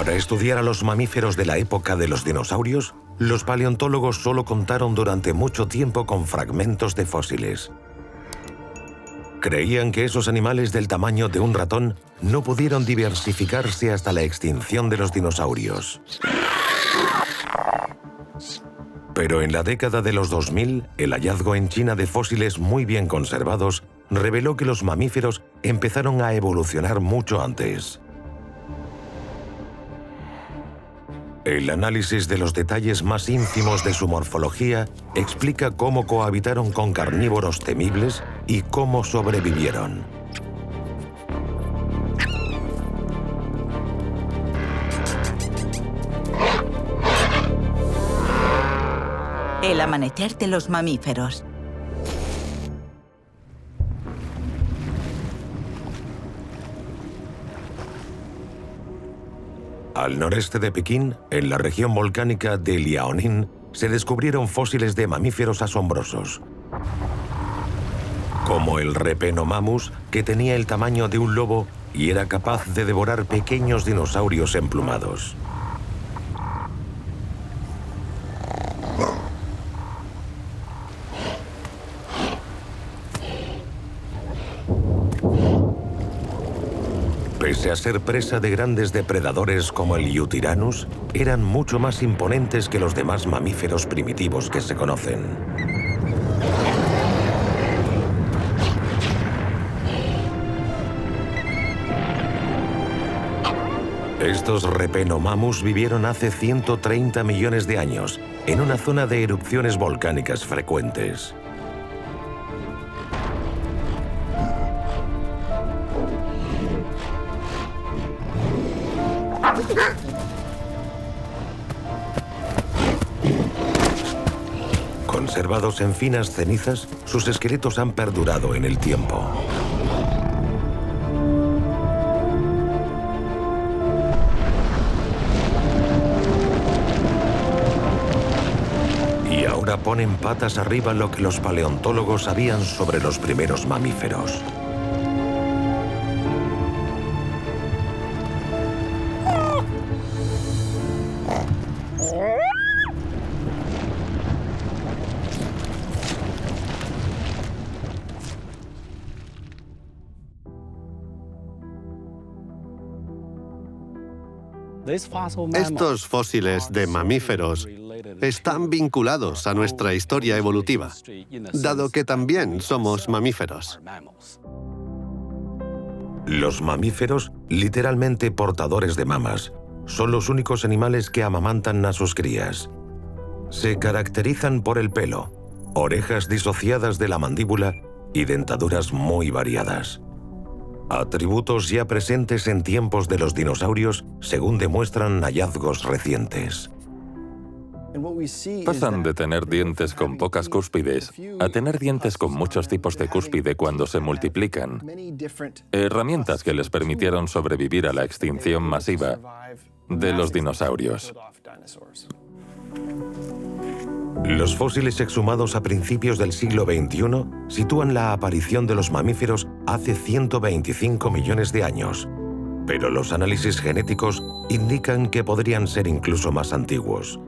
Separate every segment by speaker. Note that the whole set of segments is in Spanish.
Speaker 1: Para estudiar a los mamíferos de la época de los dinosaurios, los paleontólogos solo contaron durante mucho tiempo con fragmentos de fósiles. Creían que esos animales del tamaño de un ratón no pudieron diversificarse hasta la extinción de los dinosaurios. Pero en la década de los 2000, el hallazgo en China de fósiles muy bien conservados reveló que los mamíferos empezaron a evolucionar mucho antes. El análisis de los detalles más ínfimos de su morfología explica cómo cohabitaron con carnívoros temibles y cómo sobrevivieron.
Speaker 2: El amanecer de los mamíferos.
Speaker 1: Al noreste de Pekín, en la región volcánica de Liaoning, se descubrieron fósiles de mamíferos asombrosos, como el Repenomamus, que tenía el tamaño de un lobo y era capaz de devorar pequeños dinosaurios emplumados. Pese a ser presa de grandes depredadores como el Yutirannus, eran mucho más imponentes que los demás mamíferos primitivos que se conocen. Estos Repenomamus vivieron hace 130 millones de años, en una zona de erupciones volcánicas frecuentes. Conservados en finas cenizas, sus esqueletos han perdurado en el tiempo. Y ahora ponen patas arriba lo que los paleontólogos sabían sobre los primeros mamíferos.
Speaker 3: Estos fósiles de mamíferos están vinculados a nuestra historia evolutiva, dado que también somos mamíferos.
Speaker 1: Los mamíferos, literalmente portadores de mamas, son los únicos animales que amamantan a sus crías. Se caracterizan por el pelo, orejas disociadas de la mandíbula y dentaduras muy variadas. Atributos ya presentes en tiempos de los dinosaurios, según demuestran hallazgos recientes.
Speaker 4: Pasan de tener dientes con pocas cúspides a tener dientes con muchos tipos de cúspide cuando se multiplican. Herramientas que les permitieron sobrevivir a la extinción masiva de los dinosaurios.
Speaker 1: Los fósiles exhumados a principios del siglo XXI sitúan la aparición de los mamíferos hace 125 millones de años, pero los análisis genéticos indican que podrían ser incluso más antiguos.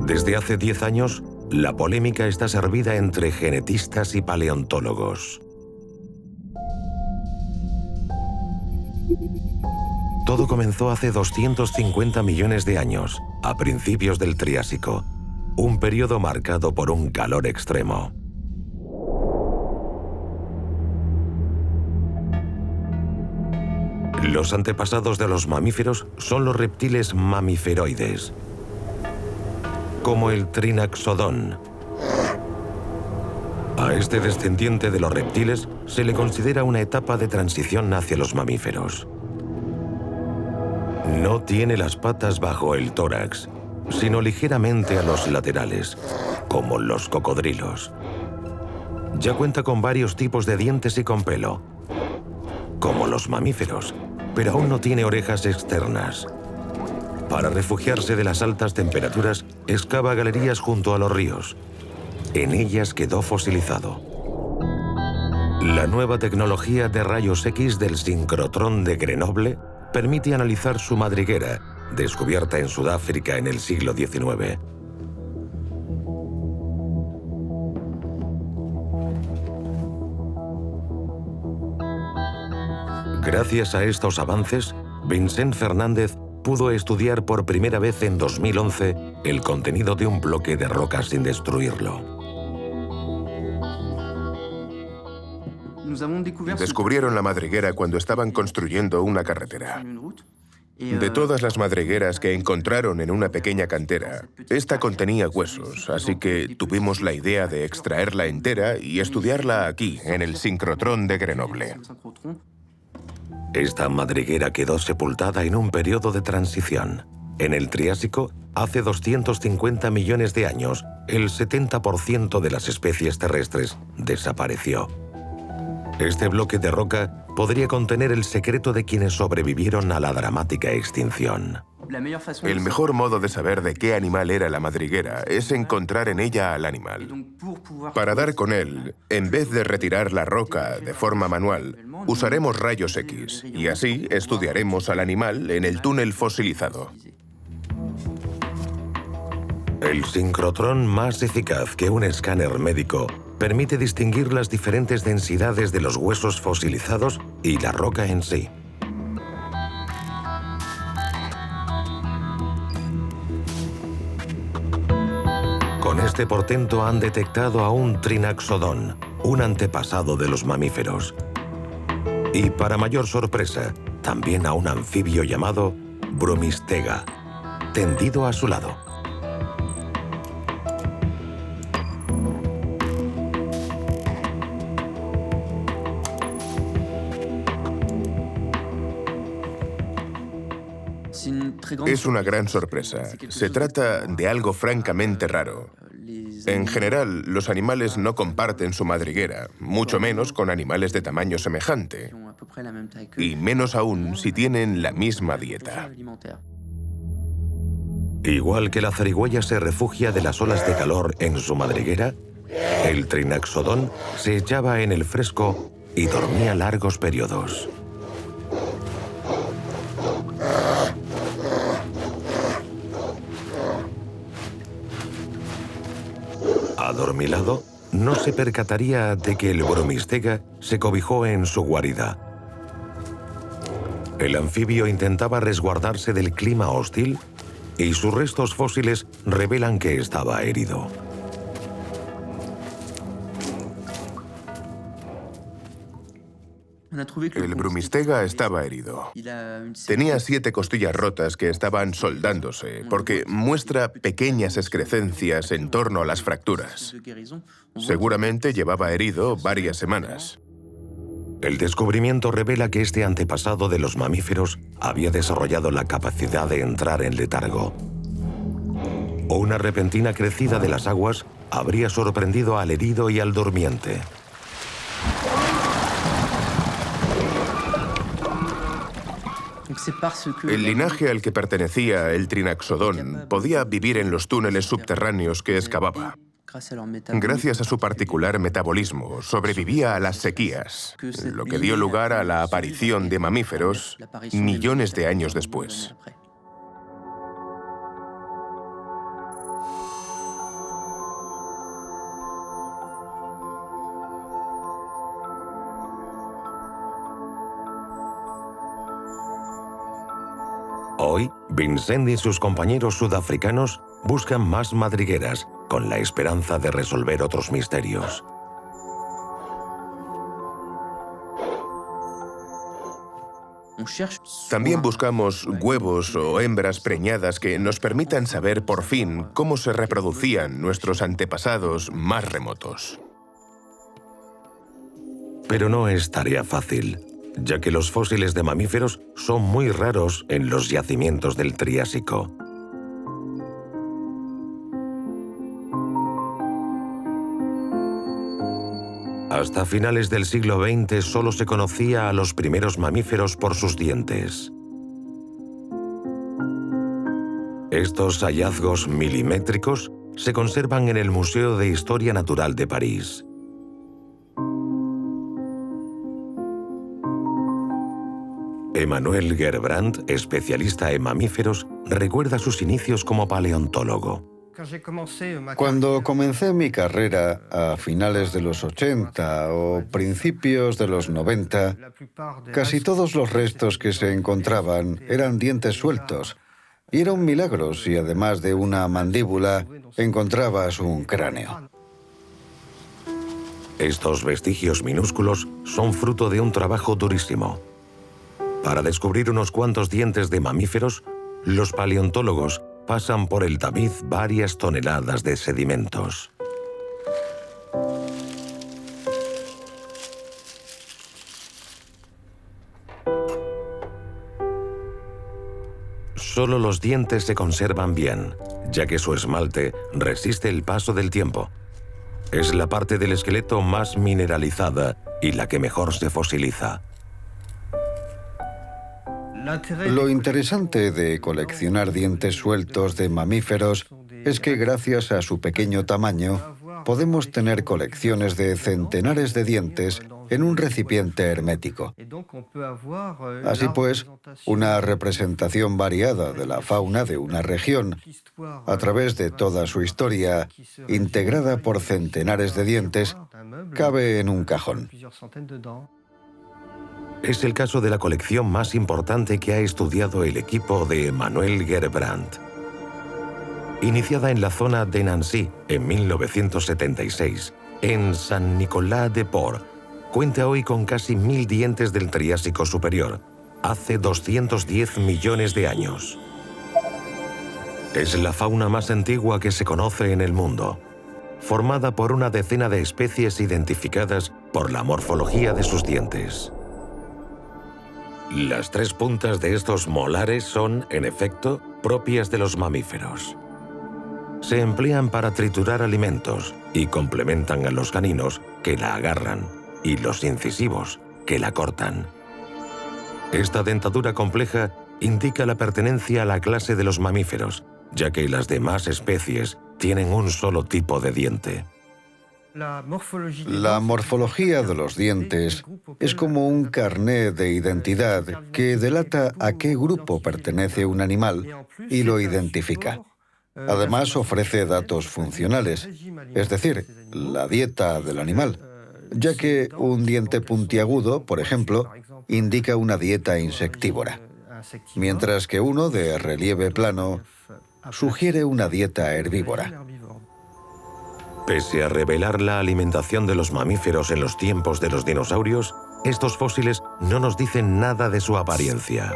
Speaker 1: Desde hace 10 años, la polémica está servida entre genetistas y paleontólogos. Todo comenzó hace 250 millones de años, a principios del Triásico, un periodo marcado por un calor extremo. Los antepasados de los mamíferos son los reptiles mamiferoides, como el Trinaxodon. A este descendiente de los reptiles se le considera una etapa de transición hacia los mamíferos. No tiene las patas bajo el tórax, sino ligeramente a los laterales, como los cocodrilos. Ya cuenta con varios tipos de dientes y con pelo, como los mamíferos, pero aún no tiene orejas externas. Para refugiarse de las altas temperaturas, excava galerías junto a los ríos. En ellas quedó fosilizado. La nueva tecnología de rayos X del sincrotrón de Grenoble permite analizar su madriguera, descubierta en Sudáfrica en el siglo XIX. Gracias a estos avances, Vincent Fernández pudo estudiar por primera vez en 2011 el contenido de un bloque de roca sin destruirlo.
Speaker 5: Descubrieron la madriguera cuando estaban construyendo una carretera. De todas las madrigueras que encontraron en una pequeña cantera, esta contenía huesos, así que tuvimos la idea de extraerla entera y estudiarla aquí, en el sincrotrón de Grenoble.
Speaker 1: Esta madriguera quedó sepultada en un periodo de transición. En el Triásico, hace 250 millones de años, el 70% de las especies terrestres desapareció. Este bloque de roca podría contener el secreto de quienes sobrevivieron a la dramática extinción.
Speaker 5: El mejor modo de saber de qué animal era la madriguera es encontrar en ella al animal. Para dar con él, en vez de retirar la roca de forma manual, usaremos rayos X y así estudiaremos al animal en el túnel fosilizado.
Speaker 1: El sincrotrón más eficaz que un escáner médico permite distinguir las diferentes densidades de los huesos fosilizados y la roca en sí. Con este portento han detectado a un trinaxodón, un antepasado de los mamíferos. Y para mayor sorpresa, también a un anfibio llamado Bromistega, tendido a su lado.
Speaker 5: Es una gran sorpresa. Se trata de algo francamente raro. En general, los animales no comparten su madriguera, mucho menos con animales de tamaño semejante, y menos aún si tienen la misma dieta.
Speaker 1: Igual que la zarigüeya se refugia de las olas de calor en su madriguera, el trinaxodón se echaba en el fresco y dormía largos periodos. Adormilado, no se percataría de que el Bromistega se cobijó en su guarida. El anfibio intentaba resguardarse del clima hostil y sus restos fósiles revelan que estaba herido.
Speaker 5: El Bromistega estaba herido. Tenía 7 costillas rotas que estaban soldándose, porque muestra pequeñas excrescencias en torno a las fracturas. Seguramente llevaba herido varias semanas.
Speaker 1: El descubrimiento revela que este antepasado de los mamíferos había desarrollado la capacidad de entrar en letargo. Una repentina crecida de las aguas habría sorprendido al herido y al durmiente.
Speaker 5: El linaje al que pertenecía el trinaxodón podía vivir en los túneles subterráneos que excavaba. Gracias a su particular metabolismo, sobrevivía a las sequías, lo que dio lugar a la aparición de mamíferos millones de años después.
Speaker 1: Hoy, Vincent y sus compañeros sudafricanos buscan más madrigueras con la esperanza de resolver otros misterios.
Speaker 5: También buscamos huevos o hembras preñadas que nos permitan saber por fin cómo se reproducían nuestros antepasados más remotos.
Speaker 1: Pero no es tarea fácil, ya que los fósiles de mamíferos son muy raros en los yacimientos del Triásico. Hasta finales del siglo XX solo se conocía a los primeros mamíferos por sus dientes. Estos hallazgos milimétricos se conservan en el Museo de Historia Natural de París. Emanuel Gerbrandt, especialista en mamíferos, recuerda sus inicios como paleontólogo.
Speaker 6: Cuando comencé mi carrera a finales de los 80 o principios de los 90, casi todos los restos que se encontraban eran dientes sueltos. Y era un milagro si además de una mandíbula encontrabas un cráneo.
Speaker 1: Estos vestigios minúsculos son fruto de un trabajo durísimo. Para descubrir unos cuantos dientes de mamíferos, los paleontólogos pasan por el tamiz varias toneladas de sedimentos. Solo los dientes se conservan bien, ya que su esmalte resiste el paso del tiempo. Es la parte del esqueleto más mineralizada y la que mejor se fosiliza.
Speaker 6: Lo interesante de coleccionar dientes sueltos de mamíferos es que gracias a su pequeño tamaño podemos tener colecciones de centenares de dientes en un recipiente hermético. Así pues, una representación variada de la fauna de una región, a través de toda su historia, integrada por centenares de dientes, cabe en un cajón.
Speaker 1: Es el caso de la colección más importante que ha estudiado el equipo de Emanuel Gerbrandt. Iniciada en la zona de Nancy en 1976, en Saint-Nicolas-de-Port, cuenta hoy con casi 1000 dientes del Triásico superior, hace 210 millones de años. Es la fauna más antigua que se conoce en el mundo, formada por una decena de especies identificadas por la morfología de sus dientes. Las tres puntas de estos molares son, en efecto, propias de los mamíferos. Se emplean para triturar alimentos y complementan a los caninos, que la agarran, y los incisivos, que la cortan. Esta dentadura compleja indica la pertenencia a la clase de los mamíferos, ya que las demás especies tienen un solo tipo de diente.
Speaker 6: La morfología de los dientes es como un carné de identidad que delata a qué grupo pertenece un animal y lo identifica. Además, ofrece datos funcionales, es decir, la dieta del animal, ya que un diente puntiagudo, por ejemplo, indica una dieta insectívora, mientras que uno de relieve plano sugiere una dieta herbívora.
Speaker 1: Pese a revelar la alimentación de los mamíferos en los tiempos de los dinosaurios, estos fósiles no nos dicen nada de su apariencia.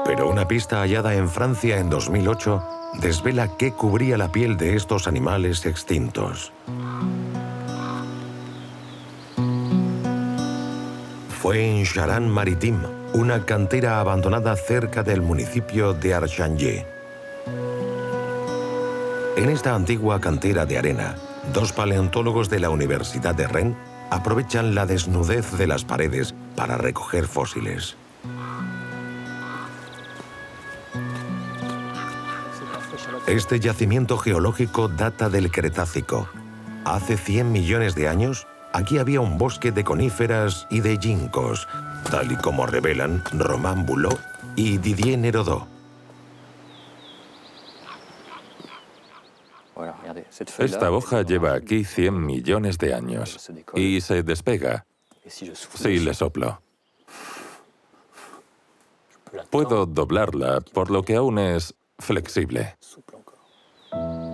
Speaker 1: Pero una pista hallada en Francia en 2008 desvela qué cubría la piel de estos animales extintos. Fue en Charente-Maritime, una cantera abandonada cerca del municipio de Archangier. En esta antigua cantera de arena, dos paleontólogos de la Universidad de Rennes aprovechan la desnudez de las paredes para recoger fósiles. Este yacimiento geológico data del Cretácico. Hace 100 millones de años, aquí había un bosque de coníferas y de ginkgos, tal y como revelan Romain Boulot y Didier Nérodot.
Speaker 4: Esta hoja lleva aquí 100 millones de años y se despega si le soplo. Puedo doblarla, por lo que aún es flexible.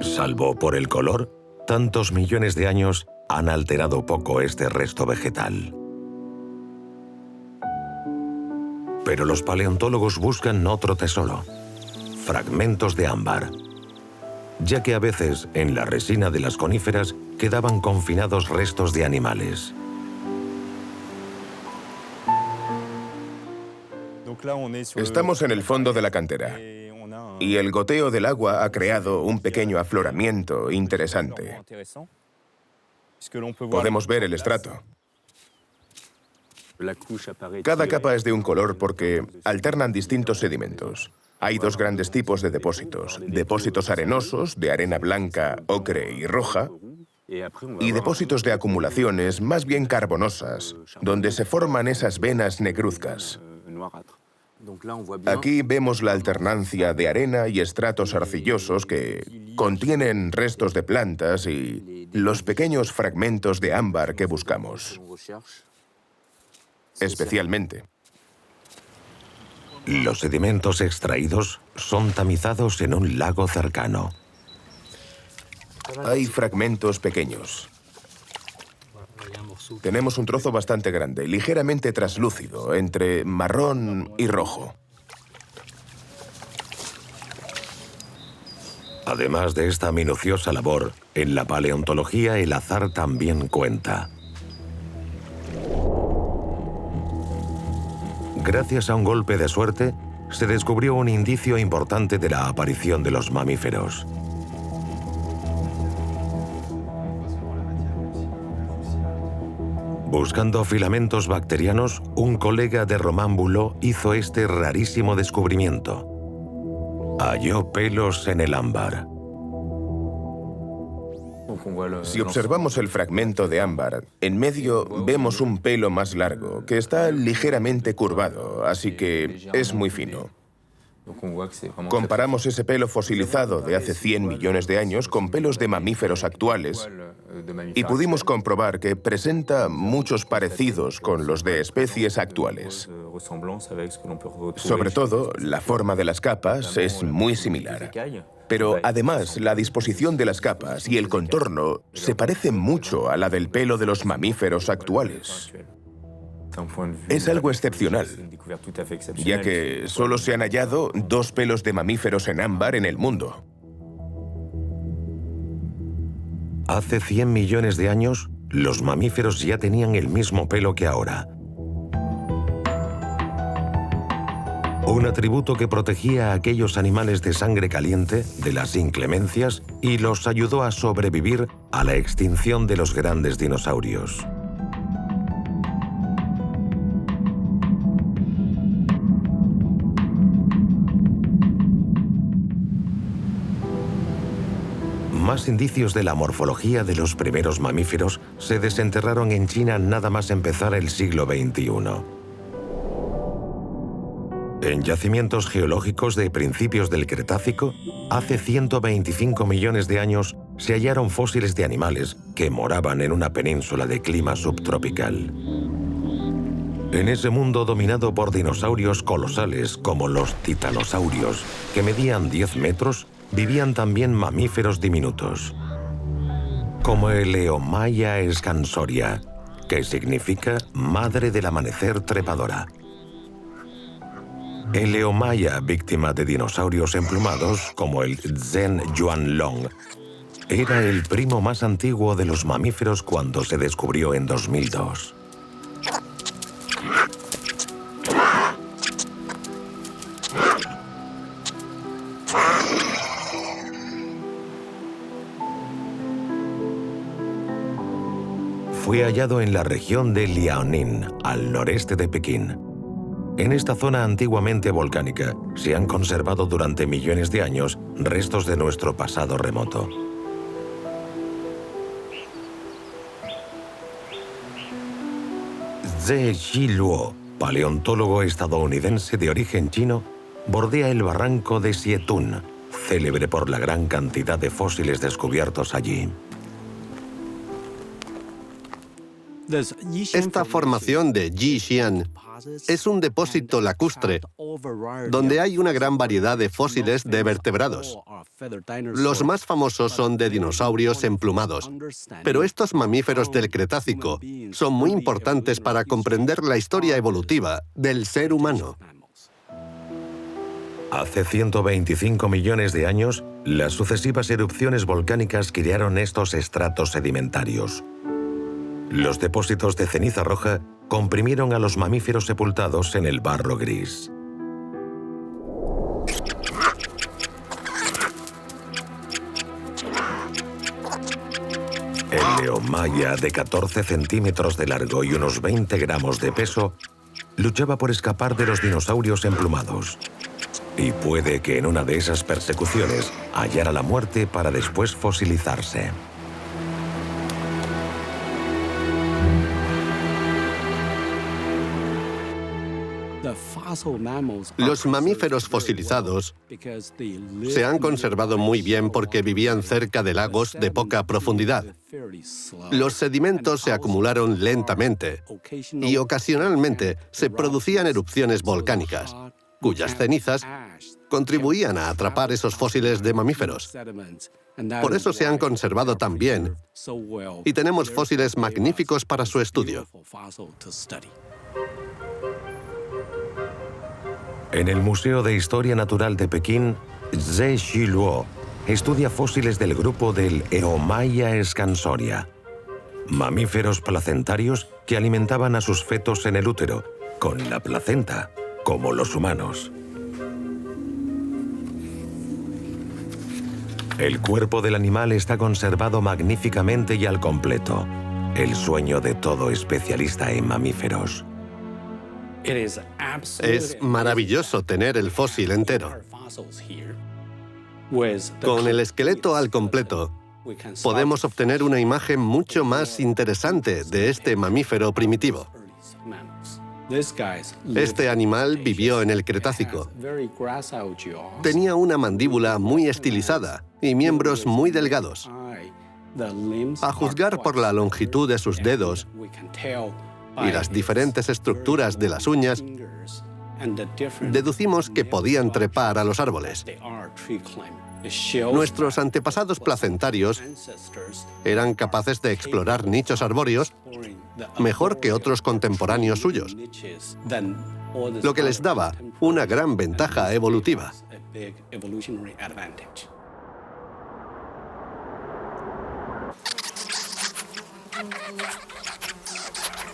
Speaker 1: Salvo por el color, tantos millones de años han alterado poco este resto vegetal. Pero los paleontólogos buscan otro tesoro: fragmentos de ámbar, ya que a veces en la resina de las coníferas quedaban confinados restos de animales.
Speaker 5: Estamos en el fondo de la cantera y el goteo del agua ha creado un pequeño afloramiento interesante. Podemos ver el estrato. Cada capa es de un color porque alternan distintos sedimentos. Hay dos grandes tipos de depósitos. Depósitos arenosos, de arena blanca, ocre y roja, y depósitos de acumulaciones más bien carbonosas, donde se forman esas venas negruzcas. Aquí vemos la alternancia de arena y estratos arcillosos que contienen restos de plantas y los pequeños fragmentos de ámbar que buscamos. Especialmente.
Speaker 1: Los sedimentos extraídos son tamizados en un lago cercano.
Speaker 5: Hay fragmentos pequeños. Tenemos un trozo bastante grande, ligeramente traslúcido, entre marrón y rojo.
Speaker 1: Además de esta minuciosa labor, en la paleontología el azar también cuenta. Gracias a un golpe de suerte, se descubrió un indicio importante de la aparición de los mamíferos. Buscando filamentos bacterianos, un colega de Romain Boulot hizo este rarísimo descubrimiento. Halló pelos en el ámbar.
Speaker 5: Si observamos el fragmento de ámbar, en medio vemos un pelo más largo, que está ligeramente curvado, así que es muy fino. Comparamos ese pelo fosilizado de hace 100 millones de años con pelos de mamíferos actuales y pudimos comprobar que presenta muchos parecidos con los de especies actuales. Sobre todo, la forma de las capas es muy similar. Pero además, la disposición de las capas y el contorno se parecen mucho a la del pelo de los mamíferos actuales. Es algo excepcional, ya que solo se han hallado 2 pelos de mamíferos en ámbar en el mundo.
Speaker 1: Hace 100 millones de años, los mamíferos ya tenían el mismo pelo que ahora. Un atributo que protegía a aquellos animales de sangre caliente de las inclemencias y los ayudó a sobrevivir a la extinción de los grandes dinosaurios. Más indicios de la morfología de los primeros mamíferos se desenterraron en China nada más empezar el siglo XXI. En yacimientos geológicos de principios del Cretácico, hace 125 millones de años se hallaron fósiles de animales que moraban en una península de clima subtropical. En ese mundo dominado por dinosaurios colosales como los titanosaurios, que medían 10 metros, vivían también mamíferos diminutos, como el Eomaya scansoria, que significa madre del amanecer trepadora. El Eomaya, víctima de dinosaurios emplumados, como el Zhenyuanlong, era el primo más antiguo de los mamíferos cuando se descubrió en 2002. Fue hallado en la región de Liaoning, al noreste de Pekín. En esta zona antiguamente volcánica se han conservado durante millones de años restos de nuestro pasado remoto. Zhe Xiluo, paleontólogo estadounidense de origen chino, bordea el barranco de Xietun, célebre por la gran cantidad de fósiles descubiertos allí.
Speaker 3: Esta formación de Yixian es un depósito lacustre donde hay una gran variedad de fósiles de vertebrados. Los más famosos son de dinosaurios emplumados, pero estos mamíferos del Cretácico son muy importantes para comprender la historia evolutiva del ser humano.
Speaker 1: Hace 125 millones de años, las sucesivas erupciones volcánicas crearon estos estratos sedimentarios. Los depósitos de ceniza roja comprimieron a los mamíferos sepultados en el barro gris. El Eomaya, de 14 centímetros de largo y unos 20 gramos de peso, luchaba por escapar de los dinosaurios emplumados. Y puede que en una de esas persecuciones hallara la muerte para después fosilizarse.
Speaker 3: Los mamíferos fosilizados se han conservado muy bien porque vivían cerca de lagos de poca profundidad. Los sedimentos se acumularon lentamente y ocasionalmente se producían erupciones volcánicas, cuyas cenizas contribuían a atrapar esos fósiles de mamíferos. Por eso se han conservado tan bien y tenemos fósiles magníficos para su estudio.
Speaker 1: En el Museo de Historia Natural de Pekín, Zhe Xiluo estudia fósiles del grupo del Eomaia scansoria, mamíferos placentarios que alimentaban a sus fetos en el útero, con la placenta, como los humanos. El cuerpo del animal está conservado magníficamente y al completo, el sueño de todo especialista en mamíferos.
Speaker 3: Es maravilloso tener el fósil entero. Con el esqueleto al completo, podemos obtener una imagen mucho más interesante de este mamífero primitivo. Este animal vivió en el Cretácico. Tenía una mandíbula muy estilizada y miembros muy delgados. A juzgar por la longitud de sus dedos y las diferentes estructuras de las uñas, deducimos que podían trepar a los árboles. Nuestros antepasados placentarios eran capaces de explorar nichos arbóreos mejor que otros contemporáneos suyos, lo que les daba una gran ventaja evolutiva.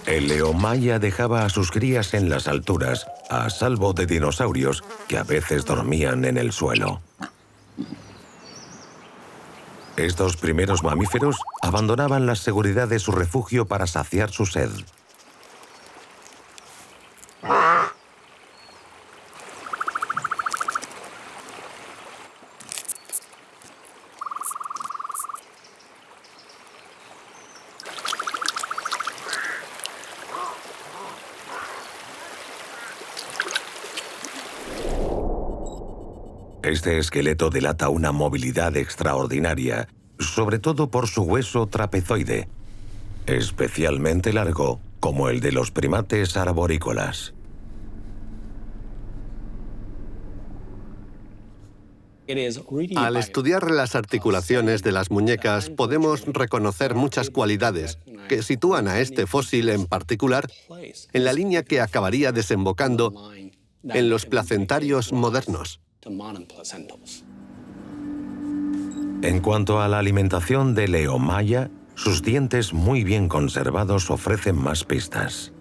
Speaker 1: El Eomaia dejaba a sus crías en las alturas, a salvo de dinosaurios que a veces dormían en el suelo. Estos primeros mamíferos abandonaban la seguridad de su refugio para saciar su sed. Este esqueleto delata una movilidad extraordinaria, sobre todo por su hueso trapezoide, especialmente largo, como el de los primates arborícolas.
Speaker 3: Al estudiar las articulaciones de las muñecas, podemos reconocer muchas cualidades que sitúan a este fósil en particular en la línea que acabaría desembocando en los placentarios modernos.
Speaker 1: En cuanto a la alimentación del Eomaia, sus dientes muy bien conservados ofrecen más pistas.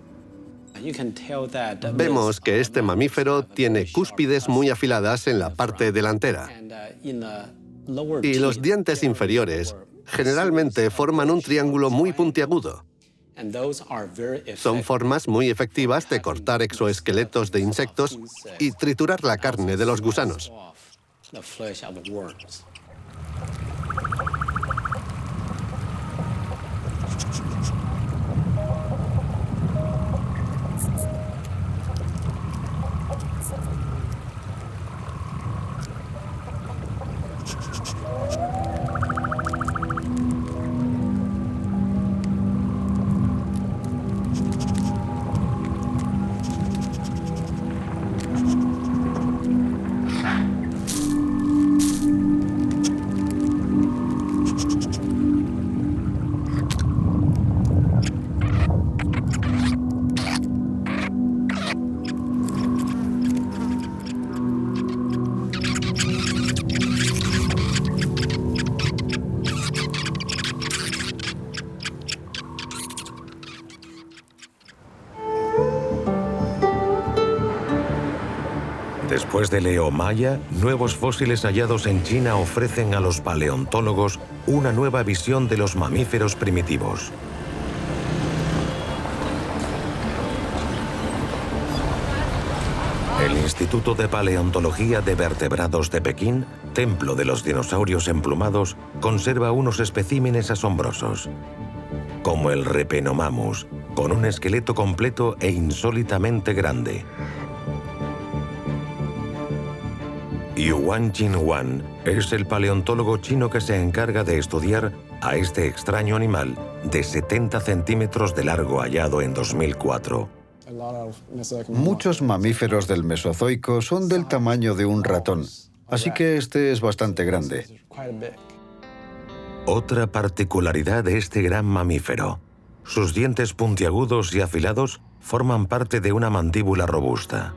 Speaker 3: Vemos que este mamífero tiene cúspides muy afiladas en la parte delantera y los dientes inferiores generalmente forman un triángulo muy puntiagudo. Son formas muy efectivas de cortar exoesqueletos de insectos y triturar la carne de los gusanos.
Speaker 1: Después del Eomaia, nuevos fósiles hallados en China ofrecen a los paleontólogos una nueva visión de los mamíferos primitivos. El Instituto de Paleontología de Vertebrados de Pekín, templo de los dinosaurios emplumados, conserva unos especímenes asombrosos, como el Repenomamus, con un esqueleto completo e insólitamente grande. Yuan Jinhuan es el paleontólogo chino que se encarga de estudiar a este extraño animal de 70 centímetros de largo hallado en 2004.
Speaker 6: Muchos mamíferos del Mesozoico son del tamaño de un ratón, así que este es bastante grande.
Speaker 1: Otra particularidad de este gran mamífero: sus dientes puntiagudos y afilados forman parte de una mandíbula robusta.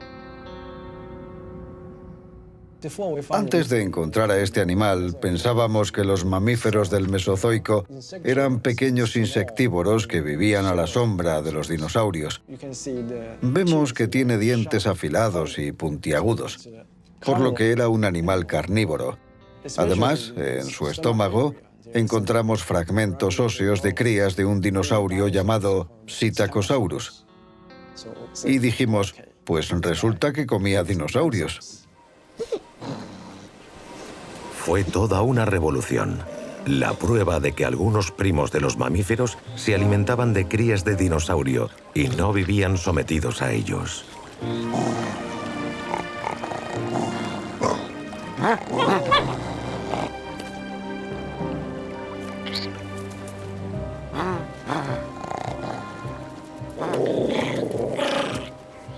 Speaker 6: Antes de encontrar a este animal, pensábamos que los mamíferos del Mesozoico eran pequeños insectívoros que vivían a la sombra de los dinosaurios. Vemos que tiene dientes afilados y puntiagudos, por lo que era un animal carnívoro. Además, en su estómago encontramos fragmentos óseos de crías de un dinosaurio llamado Psittacosaurus. Y dijimos, pues resulta que comía dinosaurios.
Speaker 1: Fue toda una revolución. La prueba de que algunos primos de los mamíferos se alimentaban de crías de dinosaurio y no vivían sometidos a ellos.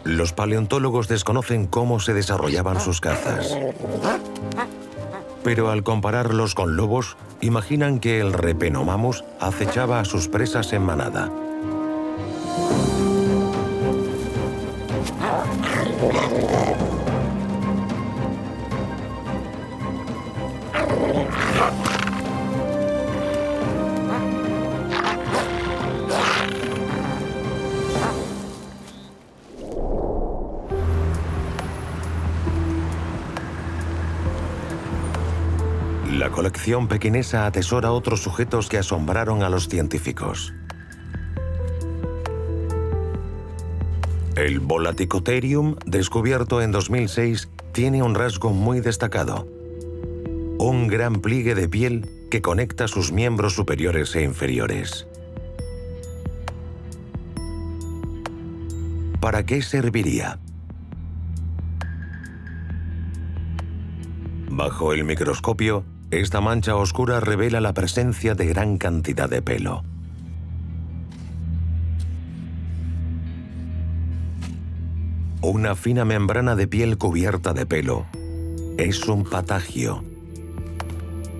Speaker 1: Los paleontólogos desconocen cómo se desarrollaban sus cazas. Pero al compararlos con lobos, imaginan que el Repenomamus acechaba a sus presas en manada. La colección pequinesa atesora otros sujetos que asombraron a los científicos. El Volaticotherium, descubierto en 2006, tiene un rasgo muy destacado: un gran pliegue de piel que conecta sus miembros superiores e inferiores. ¿Para qué serviría? Bajo el microscopio, esta mancha oscura revela la presencia de gran cantidad de pelo. Una fina membrana de piel cubierta de pelo es un patagio.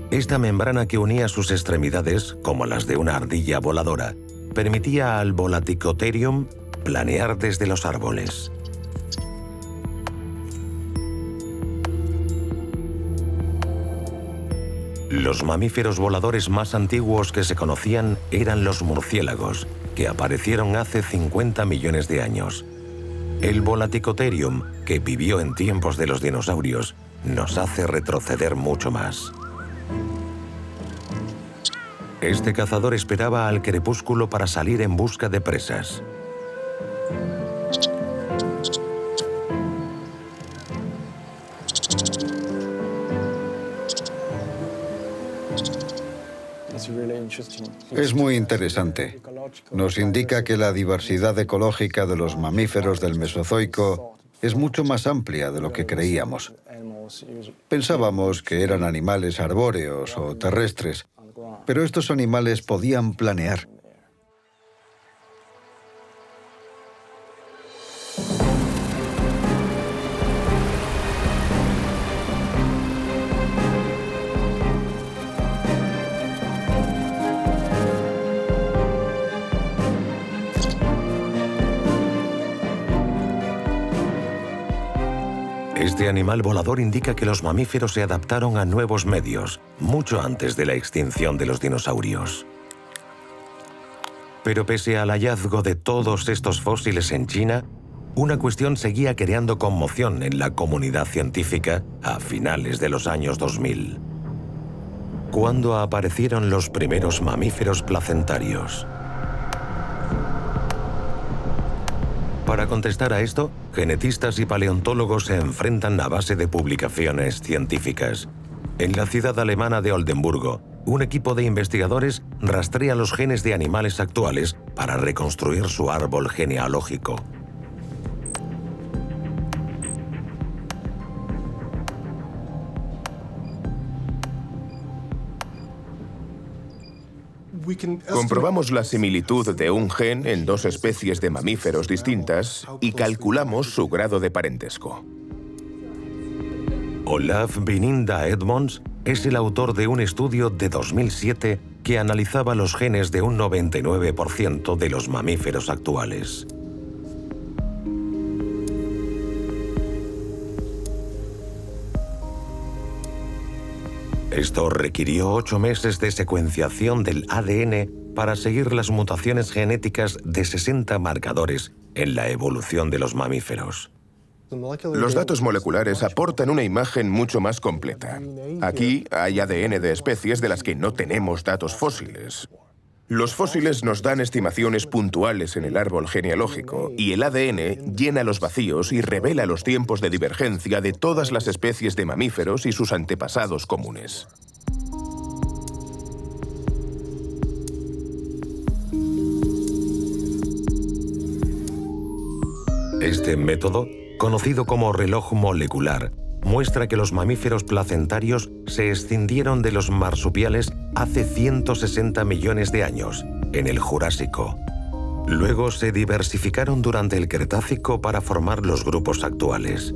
Speaker 1: Esta membrana, que unía sus extremidades, como las de una ardilla voladora, permitía al Volaticotherium planear desde los árboles. Los mamíferos voladores más antiguos que se conocían eran los murciélagos, que aparecieron hace 50 millones de años. El Volaticotherium, que vivió en tiempos de los dinosaurios, nos hace retroceder mucho más. Este cazador esperaba al crepúsculo para salir en busca de presas.
Speaker 6: Es muy interesante. Nos indica que la diversidad ecológica de los mamíferos del Mesozoico es mucho más amplia de lo que creíamos. Pensábamos que eran animales arbóreos o terrestres, pero estos animales podían planear.
Speaker 1: Este animal volador indica que los mamíferos se adaptaron a nuevos medios, mucho antes de la extinción de los dinosaurios. Pero pese al hallazgo de todos estos fósiles en China, una cuestión seguía creando conmoción en la comunidad científica a finales de los años 2000. ¿Cuándo aparecieron los primeros mamíferos placentarios? Para contestar a esto, genetistas y paleontólogos se enfrentan a base de publicaciones científicas. En la ciudad alemana de Oldenburgo, un equipo de investigadores rastrea los genes de animales actuales para reconstruir su árbol genealógico.
Speaker 5: Comprobamos la similitud de un gen en dos especies de mamíferos distintas y calculamos su grado de parentesco.
Speaker 1: Olaf Bininda Edmonds es el autor de un estudio de 2007 que analizaba los genes de un 99% de los mamíferos actuales. Esto requirió 8 meses de secuenciación del ADN para seguir las mutaciones genéticas de 60 marcadores en la evolución de los mamíferos.
Speaker 5: Los datos moleculares aportan una imagen mucho más completa. Aquí hay ADN de especies de las que no tenemos datos fósiles. Los fósiles nos dan estimaciones puntuales en el árbol genealógico y el ADN llena los vacíos y revela los tiempos de divergencia de todas las especies de mamíferos y sus antepasados comunes.
Speaker 1: Este método, conocido como reloj molecular, muestra que los mamíferos placentarios se escindieron de los marsupiales hace 160 millones de años, en el Jurásico. Luego se diversificaron durante el Cretácico para formar los grupos actuales: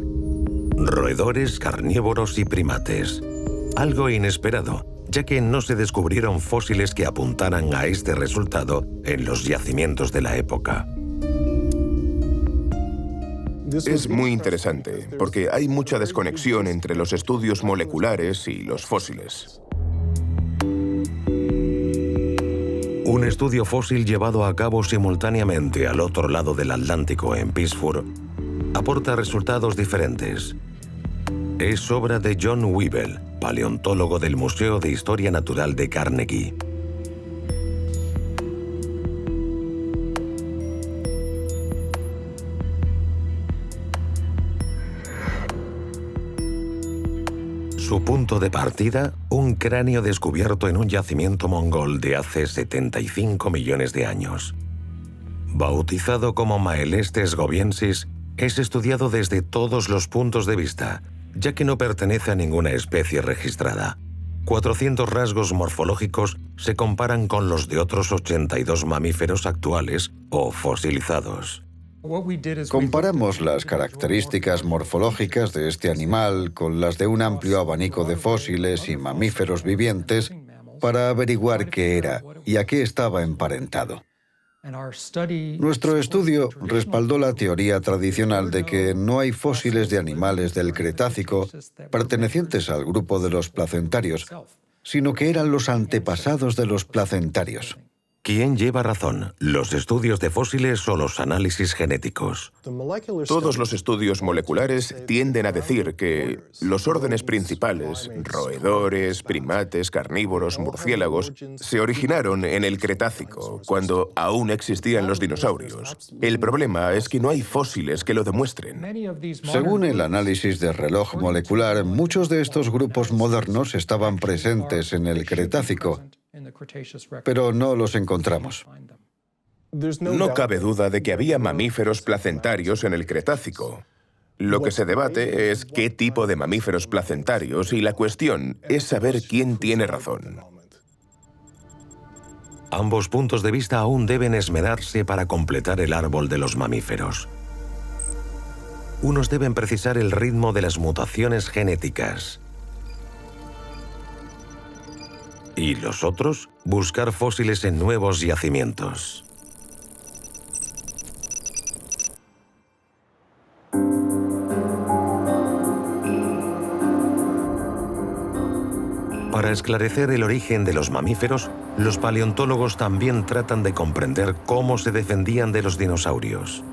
Speaker 1: roedores, carnívoros y primates. Algo inesperado, ya que no se descubrieron fósiles que apuntaran a este resultado en los yacimientos de la época.
Speaker 5: Es muy interesante, porque hay mucha desconexión entre los estudios moleculares y los fósiles.
Speaker 1: Un estudio fósil llevado a cabo simultáneamente al otro lado del Atlántico, en Pittsburgh, aporta resultados diferentes. Es obra de John Weibel, paleontólogo del Museo de Historia Natural de Carnegie. Su punto de partida, un cráneo descubierto en un yacimiento mongol de hace 75 millones de años. Bautizado como Maelestes gobiensis, es estudiado desde todos los puntos de vista, ya que no pertenece a ninguna especie registrada. 400 rasgos morfológicos se comparan con los de otros 82 mamíferos actuales o fosilizados.
Speaker 6: Comparamos las características morfológicas de este animal con las de un amplio abanico de fósiles y mamíferos vivientes para averiguar qué era y a qué estaba emparentado. Nuestro estudio respaldó la teoría tradicional de que no hay fósiles de animales del Cretácico pertenecientes al grupo de los placentarios, sino que eran los antepasados de los placentarios.
Speaker 1: ¿Quién lleva razón, los estudios de fósiles o los análisis genéticos?
Speaker 5: Todos los estudios moleculares tienden a decir que los órdenes principales, roedores, primates, carnívoros, murciélagos, se originaron en el Cretácico, cuando aún existían los dinosaurios. El problema es que no hay fósiles que lo demuestren.
Speaker 6: Según el análisis de reloj molecular, muchos de estos grupos modernos estaban presentes en el Cretácico, pero no los encontramos.
Speaker 5: No cabe duda de que había mamíferos placentarios en el Cretácico. Lo que se debate es qué tipo de mamíferos placentarios y la cuestión es saber quién tiene razón.
Speaker 1: Ambos puntos de vista aún deben esmerarse para completar el árbol de los mamíferos. Unos deben precisar el ritmo de las mutaciones genéticas. Y los otros, buscar fósiles en nuevos yacimientos. Para esclarecer el origen de los mamíferos, los paleontólogos también tratan de comprender cómo se defendían de los dinosaurios.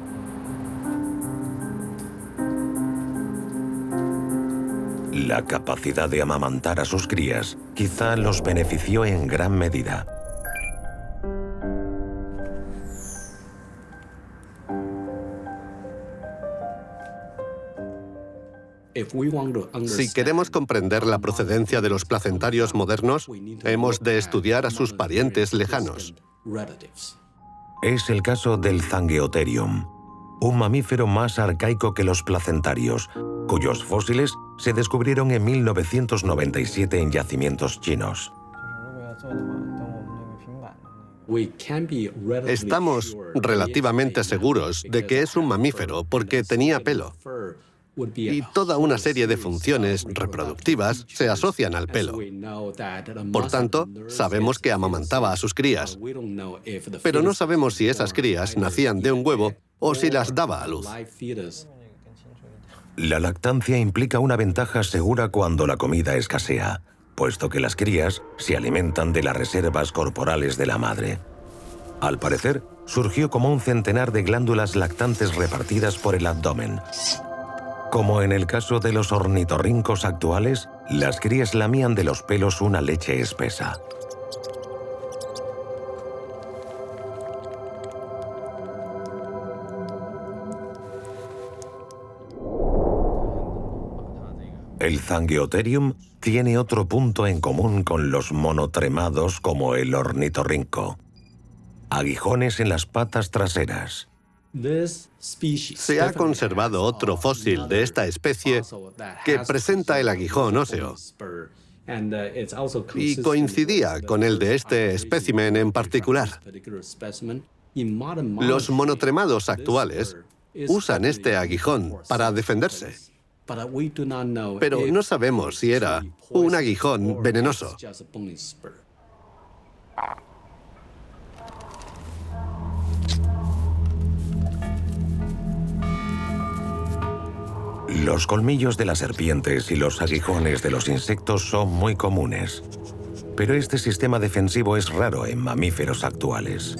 Speaker 1: La capacidad de amamantar a sus crías quizá los benefició en gran medida.
Speaker 3: Si queremos comprender la procedencia de los placentarios modernos, hemos de estudiar a sus parientes lejanos.
Speaker 1: Es el caso del Zangeotherium, un mamífero más arcaico que los placentarios, cuyos fósiles se descubrieron en 1997 en yacimientos chinos.
Speaker 3: Estamos relativamente seguros de que es un mamífero porque tenía pelo. Y toda una serie de funciones reproductivas se asocian al pelo. Por tanto, sabemos que amamantaba a sus crías, pero no sabemos si esas crías nacían de un huevo o si las daba a luz.
Speaker 1: La lactancia implica una ventaja segura cuando la comida escasea, puesto que las crías se alimentan de las reservas corporales de la madre. Al parecer, surgió como un centenar de glándulas lactantes repartidas por el abdomen. Como en el caso de los ornitorrincos actuales, las crías lamían de los pelos una leche espesa. El Zangeotherium tiene otro punto en común con los monotremados como el ornitorrinco: aguijones en las patas traseras.
Speaker 3: Se ha conservado otro fósil de esta especie que presenta el aguijón óseo y coincidía con el de este espécimen en particular. Los monotremados actuales usan este aguijón para defenderse, pero no sabemos si era un aguijón venenoso.
Speaker 1: Los colmillos de las serpientes y los aguijones de los insectos son muy comunes, pero este sistema defensivo es raro en mamíferos actuales.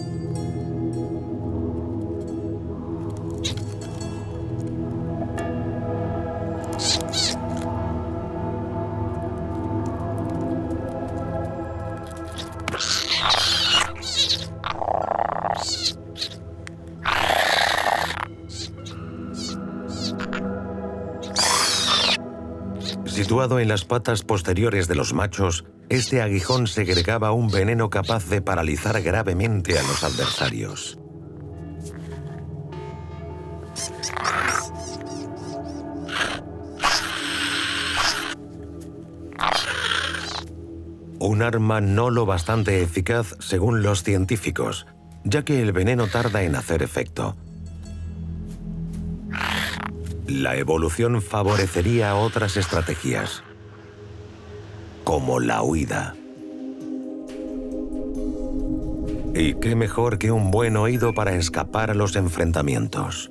Speaker 1: Situado en las patas posteriores de los machos, este aguijón segregaba un veneno capaz de paralizar gravemente a los adversarios. Un arma no lo bastante eficaz según los científicos, ya que el veneno tarda en hacer efecto. La evolución favorecería otras estrategias, como la huida. ¿Y qué mejor que un buen oído para escapar a los enfrentamientos?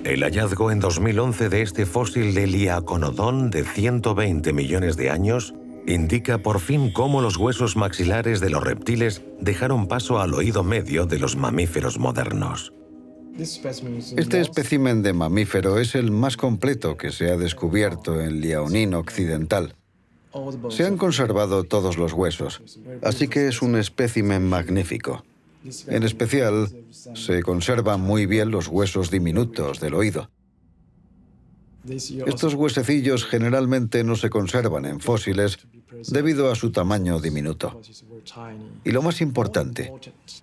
Speaker 1: El hallazgo en 2011 de este fósil de Liaconodon de 120 millones de años indica por fin cómo los huesos maxilares de los reptiles dejaron paso al oído medio de los mamíferos modernos.
Speaker 6: Este espécimen de mamífero es el más completo que se ha descubierto en Liaoning occidental. Se han conservado todos los huesos, así que es un espécimen magnífico. En especial, se conservan muy bien los huesos diminutos del oído. Estos huesecillos generalmente no se conservan en fósiles debido a su tamaño diminuto. Y lo más importante,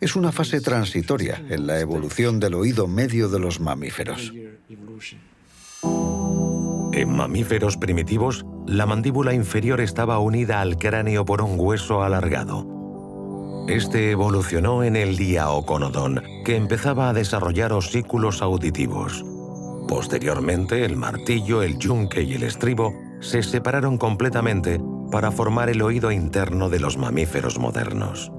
Speaker 6: es una fase transitoria en la evolución del oído medio de los mamíferos.
Speaker 1: En mamíferos primitivos, la mandíbula inferior estaba unida al cráneo por un hueso alargado. Este evolucionó en el Liaoconodon, que empezaba a desarrollar osículos auditivos. Posteriormente, el martillo, el yunque y el estribo se separaron completamente para formar el oído interno de los mamíferos modernos.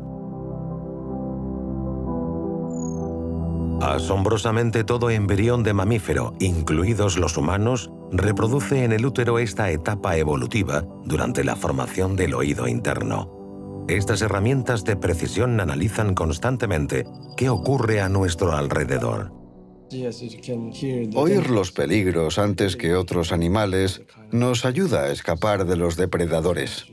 Speaker 1: Asombrosamente, todo embrión de mamífero, incluidos los humanos, reproduce en el útero esta etapa evolutiva durante la formación del oído interno. Estas herramientas de precisión analizan constantemente qué ocurre a nuestro alrededor.
Speaker 6: Oír los peligros antes que otros animales nos ayuda a escapar de los depredadores.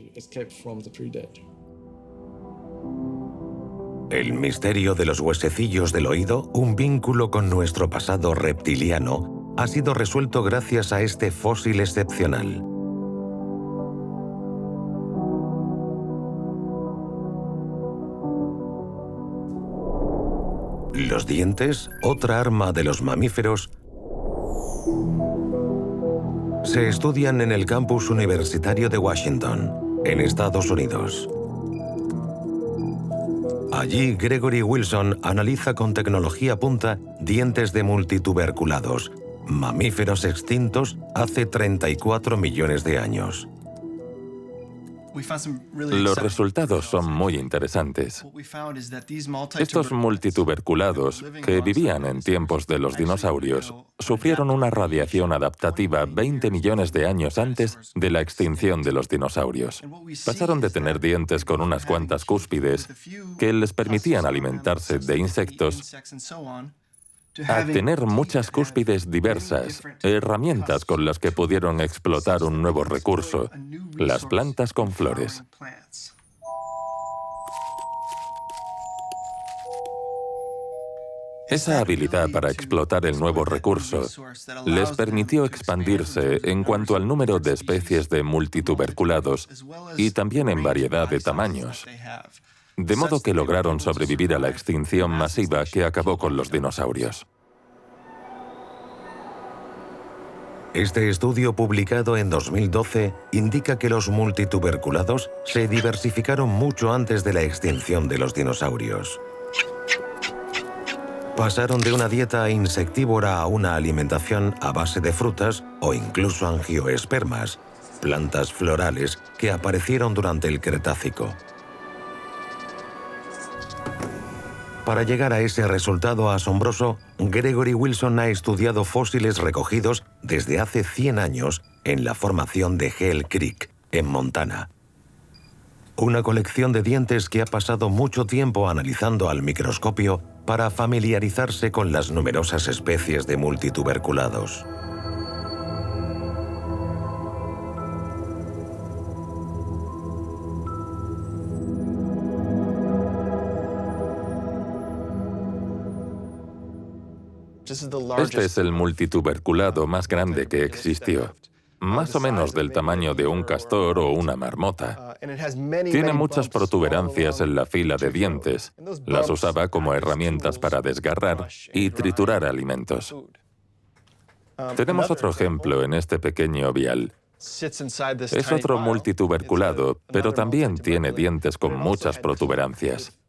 Speaker 1: El misterio de los huesecillos del oído, un vínculo con nuestro pasado reptiliano, ha sido resuelto gracias a este fósil excepcional. Los dientes, otra arma de los mamíferos, se estudian en el campus universitario de Washington, en Estados Unidos. Allí, Gregory Wilson analiza con tecnología punta dientes de multituberculados, mamíferos extintos hace 34 millones de años.
Speaker 4: Los resultados son muy interesantes. Estos multituberculados, que vivían en tiempos de los dinosaurios, sufrieron una radiación adaptativa 20 millones de años antes de la extinción de los dinosaurios. Pasaron de tener dientes con unas cuantas cúspides que les permitían alimentarse de insectos a tener muchas cúspides diversas, herramientas con las que pudieron explotar un nuevo recurso, las plantas con flores. Esa habilidad para explotar el nuevo recurso les permitió expandirse en cuanto al número de especies de multituberculados y también en variedad de tamaños, de modo que lograron sobrevivir a la extinción masiva que acabó con los dinosaurios.
Speaker 1: Este estudio, publicado en 2012, indica que los multituberculados se diversificaron mucho antes de la extinción de los dinosaurios. Pasaron de una dieta insectívora a una alimentación a base de frutas o incluso angioespermas, plantas florales que aparecieron durante el Cretácico. Para llegar a ese resultado asombroso, Gregory Wilson ha estudiado fósiles recogidos desde hace 100 años en la formación de Hell Creek, en Montana. Una colección de dientes que ha pasado mucho tiempo analizando al microscopio para familiarizarse con las numerosas especies de multituberculados.
Speaker 4: Este es el multituberculado más grande que existió, más o menos del tamaño de un castor o una marmota. Tiene muchas protuberancias en la fila de dientes. Las usaba como herramientas para desgarrar y triturar alimentos. Tenemos otro ejemplo en este pequeño vial. Es otro multituberculado, pero también tiene dientes con muchas protuberancias.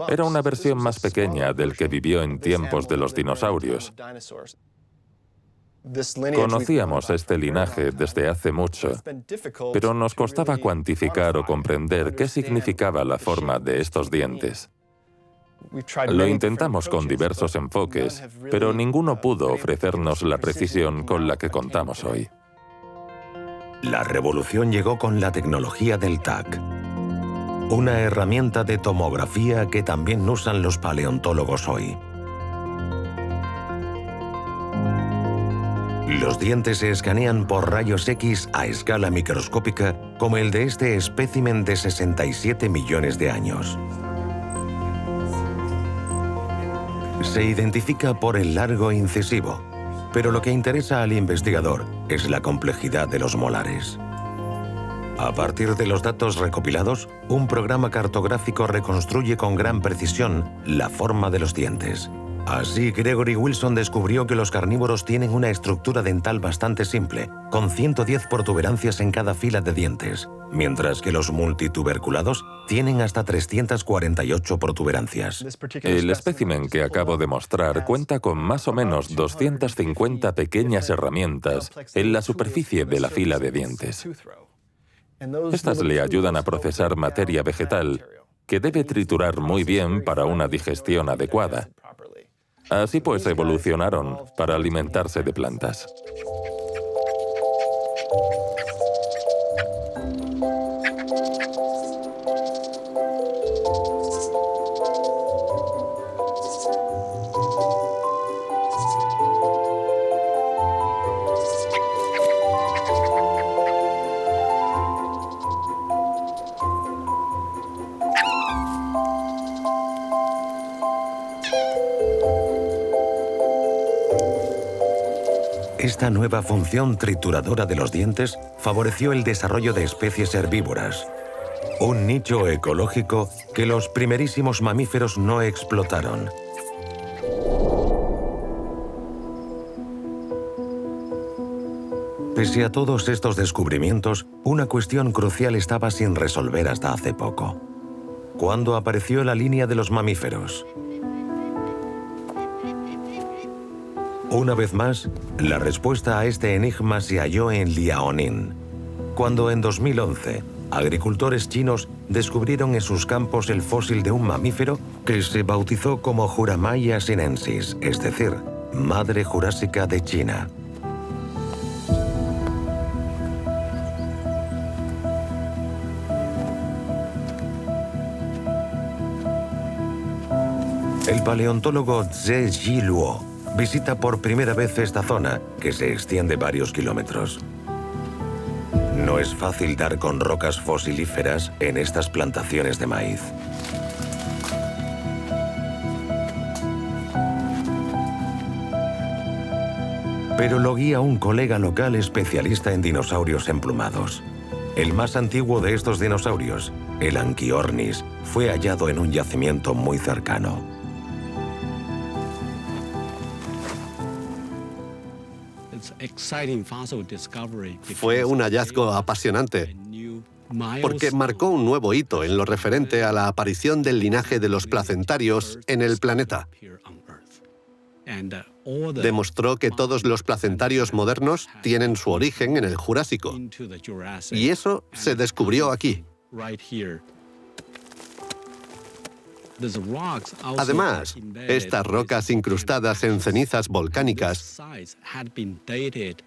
Speaker 4: Era una versión más pequeña del que vivió en tiempos de los dinosaurios. Conocíamos este linaje desde hace mucho, pero nos costaba cuantificar o comprender qué significaba la forma de estos dientes. Lo intentamos con diversos enfoques, pero ninguno pudo ofrecernos la precisión con la que contamos hoy.
Speaker 1: La revolución llegó con la tecnología del TAC, una herramienta de tomografía que también usan los paleontólogos hoy. Los dientes se escanean por rayos X a escala microscópica, como el de este espécimen de 67 millones de años. Se identifica por el largo incisivo, pero lo que interesa al investigador es la complejidad de los molares. A partir de los datos recopilados, un programa cartográfico reconstruye con gran precisión la forma de los dientes. Así, Gregory Wilson descubrió que los carnívoros tienen una estructura dental bastante simple, con 110 protuberancias en cada fila de dientes, mientras que los multituberculados tienen hasta 348 protuberancias.
Speaker 4: El espécimen que acabo de mostrar cuenta con más o menos 250 pequeñas herramientas en la superficie de la fila de dientes. Estas le ayudan a procesar materia vegetal, que debe triturar muy bien para una digestión adecuada. Así pues evolucionaron para alimentarse de plantas.
Speaker 1: Esta nueva función trituradora de los dientes favoreció el desarrollo de especies herbívoras, un nicho ecológico que los primerísimos mamíferos no explotaron. Pese a todos estos descubrimientos, una cuestión crucial estaba sin resolver hasta hace poco. ¿Cuándo apareció la línea de los mamíferos? Una vez más, la respuesta a este enigma se halló en Liaoning, cuando en 2011 agricultores chinos descubrieron en sus campos el fósil de un mamífero que se bautizó como Juramaia sinensis, es decir, Madre Jurásica de China. El paleontólogo Zhe Jiluo visita por primera vez esta zona, que se extiende varios kilómetros. No es fácil dar con rocas fosilíferas en estas plantaciones de maíz. Pero lo guía un colega local especialista en dinosaurios emplumados. El más antiguo de estos dinosaurios, el Anchiornis, fue hallado en un yacimiento muy cercano.
Speaker 3: Fue un hallazgo apasionante, porque marcó un nuevo hito en lo referente a la aparición del linaje de los placentarios en el planeta. Demostró que todos los placentarios modernos tienen su origen en el Jurásico, y eso se descubrió aquí. Además, estas rocas incrustadas en cenizas volcánicas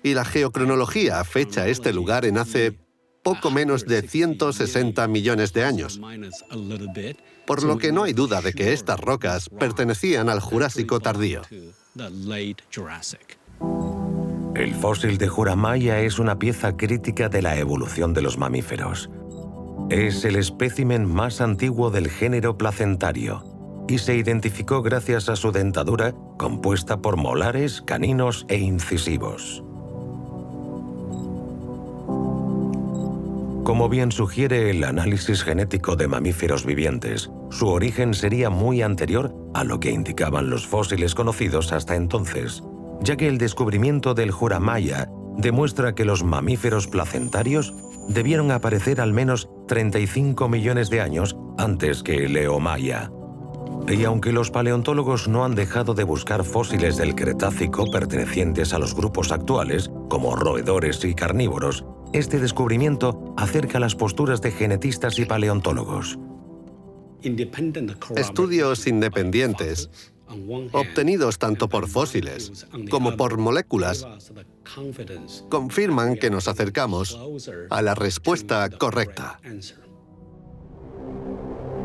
Speaker 3: y la geocronología fecha este lugar en hace poco menos de 160 millones de años, por lo que no hay duda de que estas rocas pertenecían al Jurásico tardío.
Speaker 1: El fósil de Juramaia es una pieza crítica de la evolución de los mamíferos. Es el espécimen más antiguo del género placentario y se identificó gracias a su dentadura compuesta por molares, caninos e incisivos. Como bien sugiere el análisis genético de mamíferos vivientes, su origen sería muy anterior a lo que indicaban los fósiles conocidos hasta entonces, ya que el descubrimiento del Juramaia demuestra que los mamíferos placentarios debieron aparecer al menos 35 millones de años antes que el Eomaia. Y aunque los paleontólogos no han dejado de buscar fósiles del Cretácico pertenecientes a los grupos actuales, como roedores y carnívoros, este descubrimiento acerca las posturas de genetistas y paleontólogos.
Speaker 3: Estudios independientes, obtenidos tanto por fósiles como por moléculas, confirman que nos acercamos a la respuesta correcta.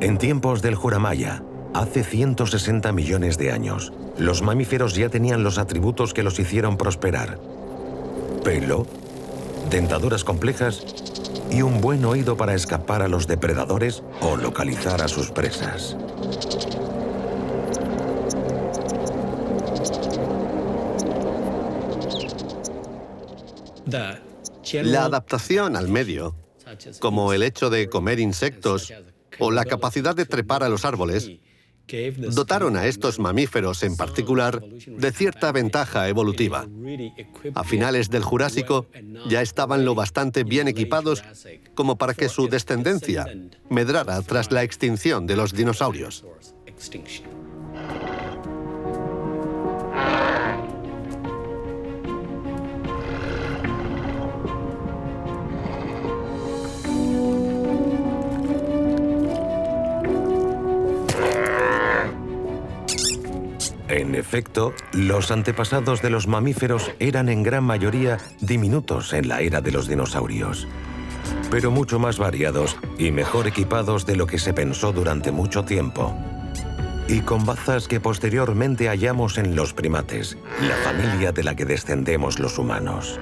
Speaker 1: En tiempos del Juramaia, hace 160 millones de años, los mamíferos ya tenían los atributos que los hicieron prosperar: pelo, dentaduras complejas y un buen oído para escapar a los depredadores o localizar a sus presas.
Speaker 3: La adaptación al medio, como el hecho de comer insectos o la capacidad de trepar a los árboles, dotaron a estos mamíferos en particular de cierta ventaja evolutiva. A finales del Jurásico ya estaban lo bastante bien equipados como para que su descendencia medrara tras la extinción de los dinosaurios.
Speaker 1: En efecto, los antepasados de los mamíferos eran en gran mayoría diminutos en la era de los dinosaurios, pero mucho más variados y mejor equipados de lo que se pensó durante mucho tiempo, y con bazas que posteriormente hallamos en los primates, la familia de la que descendemos los humanos.